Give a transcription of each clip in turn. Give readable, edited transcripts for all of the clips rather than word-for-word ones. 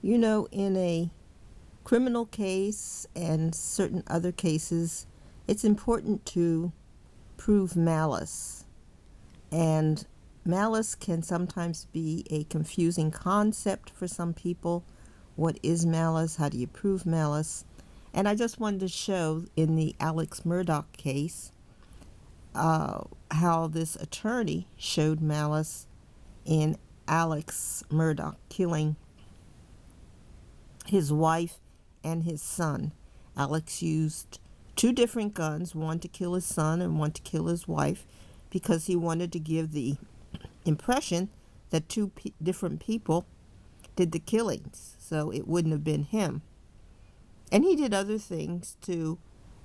You know, in a criminal case and certain other cases, it's important to prove malice. And malice can sometimes be a confusing concept for some people. What is malice? How do you prove malice? And I just wanted to show in the Alex Murdaugh case how this attorney showed malice in Alex Murdaugh killing his wife and his son. Alex used two different guns, one to kill his son and one to kill his wife, because he wanted to give the impression that two different people did the killings, so it wouldn't have been him. And he did other things to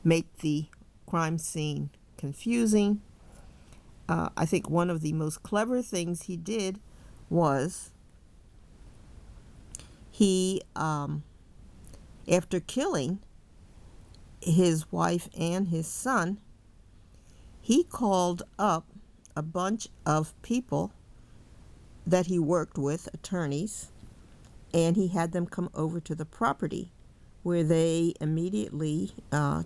make the crime scene confusing. I think one of the most clever things he did was he, after killing his wife and his son, he called up a bunch of people that he worked with, attorneys, and he had them come over to the property, where they immediately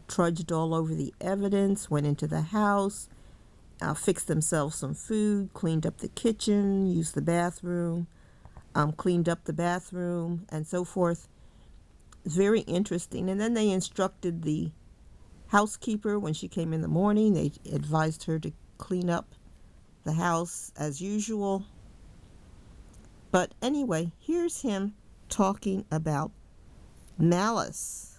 trudged all over the evidence, went into the house, fixed themselves some food, cleaned up the kitchen, used the bathroom, cleaned up the bathroom, and so forth. It's very interesting. And then they instructed the housekeeper when she came in the morning, they advised her to clean up the house as usual. But anyway, here's him talking about malice.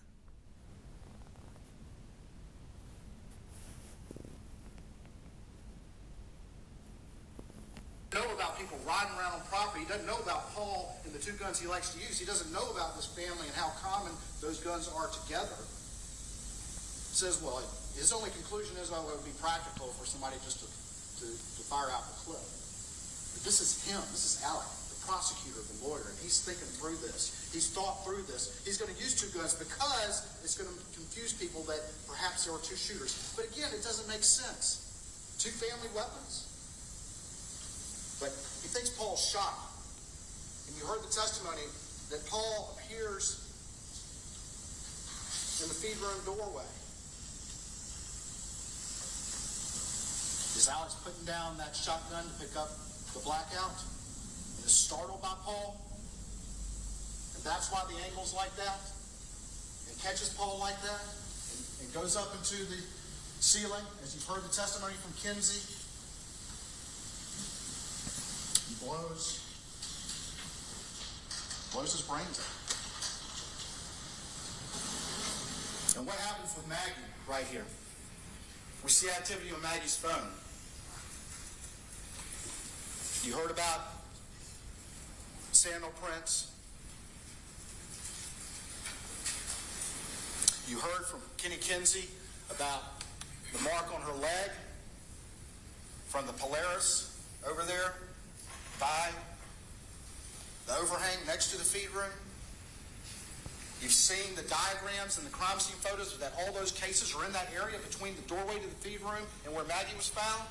Know about people riding around on property. He doesn't know about Paul and the two guns he likes to use. He doesn't know about this family and how common those guns are together. He says, well, his only conclusion is, oh, it would be practical for somebody just to fire out the clip. But this is him. This is Alec, the prosecutor, the lawyer, and he's thinking through this. He's thought through this. He's going to use two guns because it's going to confuse people that perhaps there were two shooters. But again, it doesn't make sense. Two family weapons? But he thinks Paul's shot. And you heard the testimony that Paul appears in the feed room doorway. Is Alex putting down that shotgun to pick up the Blackout? And is startled by Paul? And that's why the angle's like that? And catches Paul like that? And goes up into the ceiling, as you've heard the testimony from Kinsey. He blows his brains out. And what happens with Maggie right here? We see activity on Maggie's phone. You heard about sandal prints. You heard from Kenny Kinsey about the mark on her leg from the Polaris over there by the overhang next to the feed room. You've seen the diagrams and the crime scene photos that all those cases are in that area between the doorway to the feed room and where Maggie was found.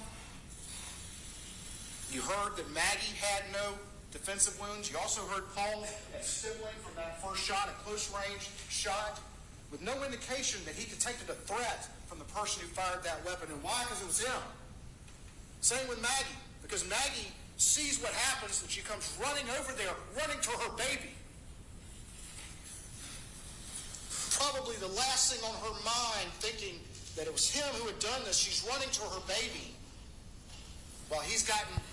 You heard that Maggie had no defensive wounds. You also heard Paul had sibling from that first shot, a close range shot, with no indication that he detected a threat from the person who fired that weapon. And why? Because it was him. Same with Maggie, because Maggie sees what happens and she comes running over there, running to her baby. Probably the last thing on her mind, thinking that it was him who had done this, she's running to her baby while he's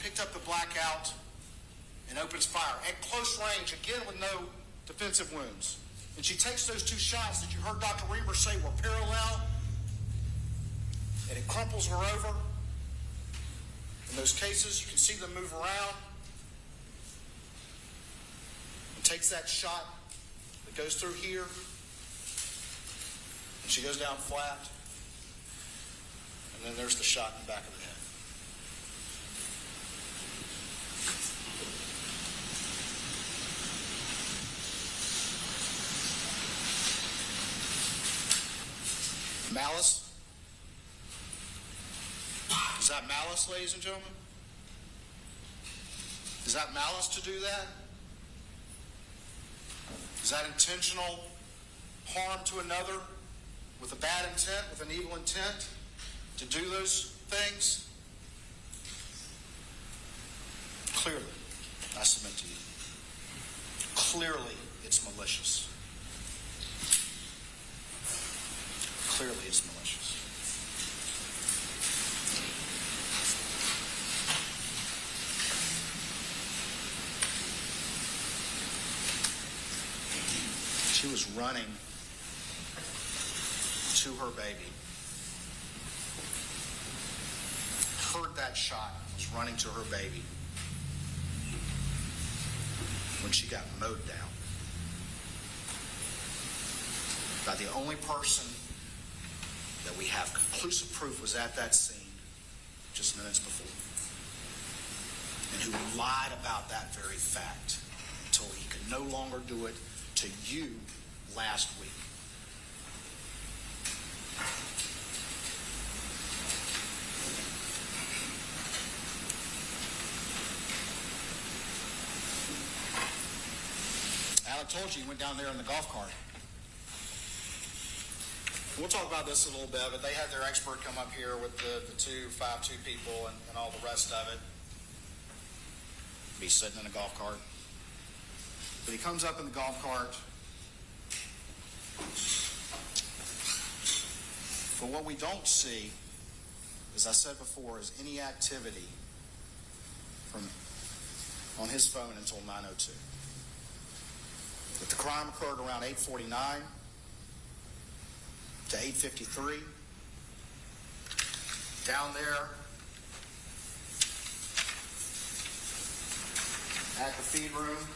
picked up the Blackout and opens fire at close range, again with no defensive wounds. And she takes those two shots that you heard Dr. Reber say were parallel, and it crumples her over. In those cases, you can see them move around. And takes that shot that goes through here, and she goes down flat. And then there's the shot in the back of the head. Malice? Is that malice, ladies and gentlemen? Is that malice to do that? Is that intentional harm to another with a bad intent, with an evil intent to do those things? Clearly, I submit to you, clearly it's malicious. Clearly it's malicious. She was running to her baby. Heard that shot, was running to her baby when she got mowed down by the only person that we have conclusive proof was at that scene just minutes before, and who lied about that very fact until he could no longer do it to you last week. I told you he went down there in the golf cart. We'll talk about this a little bit, but they had their expert come up here with the 5'2" people and all the rest of it. Be sitting in a golf cart. But he comes up in the golf cart. But what we don't see, as I said before, is any activity on his phone until 9:02. That the crime occurred around 8:49 to 8:53. Down there at the feed room,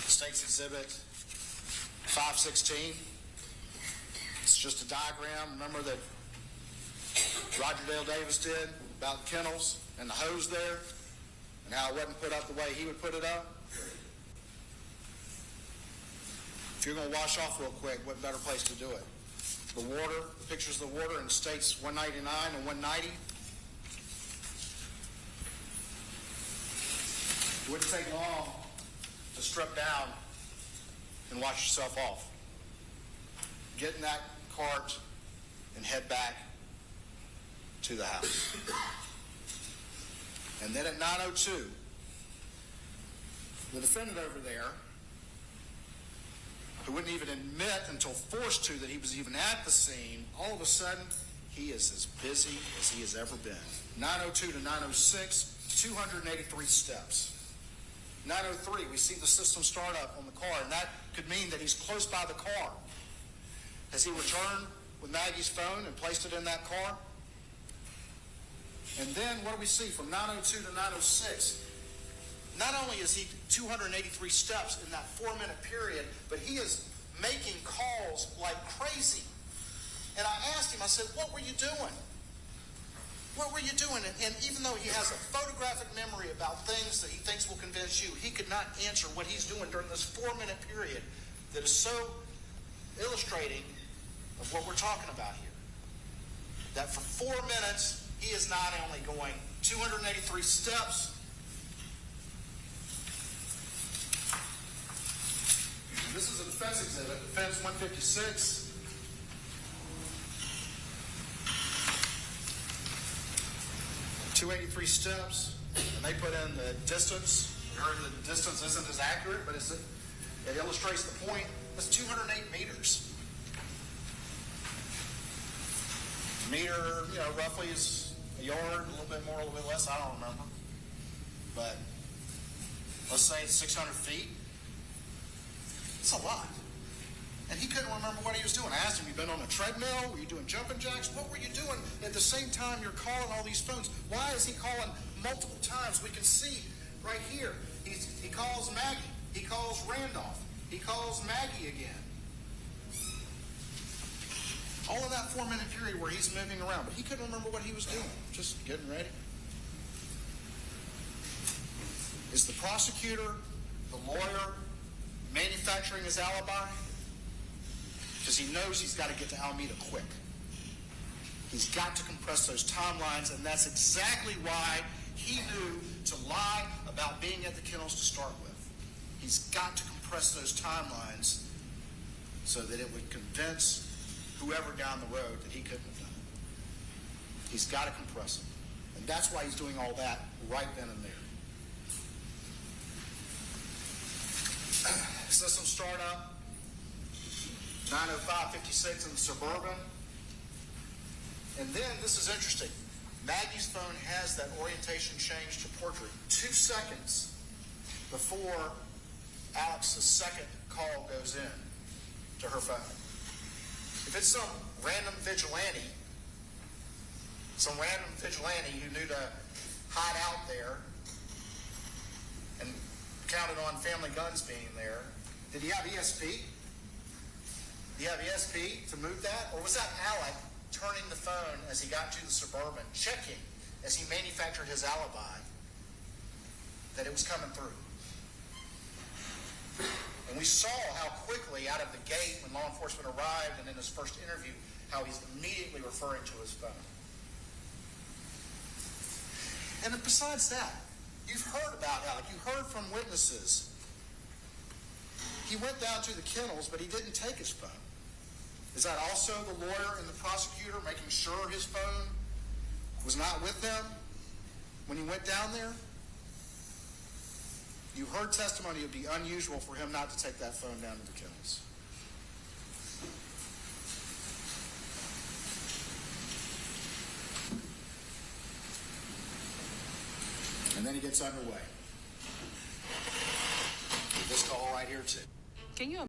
State's Exhibit 516. It's just a diagram. Remember that Roger Dale Davis did about the kennels and the hose there and how it wasn't put up the way he would put it up? If you're going to wash off real quick, what better place to do it? The water, the pictures of the water in States 199 and 190. It wouldn't take long to strip down and wash yourself off. Get in that cart and head back to the house. And then at 9:02, the defendant over there, who wouldn't even admit until forced to that he was even at the scene, all of a sudden, he is as busy as he has ever been. 9:02 to 9:06, 283 steps. 9:03, we see the system start up on the car, and that could mean that he's close by the car. Has he returned with Maggie's phone and placed it in that car? And then what do we see from 9:02 to 9:06? Not only is he 283 steps in that 4-minute period, but he is making calls like crazy. And I asked him, I said, what were you doing? What were you doing? And even though he has a photographic memory about things that he thinks will convince you, he could not answer what he's doing during this 4-minute period that is so illustrating of what we're talking about here. That for 4 minutes, he is not only going 283 steps, this is a defense exhibit, defense 156. .283 steps, and they put in the distance. You heard the distance isn't as accurate, but it illustrates the point. That's 208 meters. A meter, roughly is a yard, a little bit more, a little bit less, I don't remember. But let's say it's 600 feet. It's a lot. And he couldn't remember what he was doing. I asked him, you been on a treadmill? Were you doing jumping jacks? What were you doing at the same time you're calling all these phones? Why is he calling multiple times? We can see right here. He calls Maggie. He calls Randolph. He calls Maggie again. All in that 4-minute period where he's moving around. But he couldn't remember what he was doing. Just getting ready. Is the prosecutor, the lawyer, manufacturing his alibi? Because he knows he's got to get to Alameda quick. He's got to compress those timelines, and that's exactly why he knew to lie about being at the kennels to start with. He's got to compress compress those timelines so that it would convince whoever down the road that he couldn't have done it. He's got to compress them. And that's why he's doing all that right then and there. System startup, 9:05:56 in the Suburban. And then, this is interesting, Maggie's phone has that orientation change to portrait 2 seconds before Alex's second call goes in to her phone. If it's some random vigilante who knew to hide out there and counted on Family Guns being there, did he have ESP? Did he have ESP to move that? Or was that Alec turning the phone as he got to the Suburban, checking as he manufactured his alibi that it was coming through? And we saw how quickly out of the gate when law enforcement arrived and in his first interview, how he's immediately referring to his phone. And besides that, you've heard about Alec. You heard from witnesses. He went down to the kennels, but he didn't take his phone. Is that also the lawyer and the prosecutor making sure his phone was not with them when he went down there? You heard testimony it would be unusual for him not to take that phone down to the kennels. And then he gets underway. This call right here too. Can you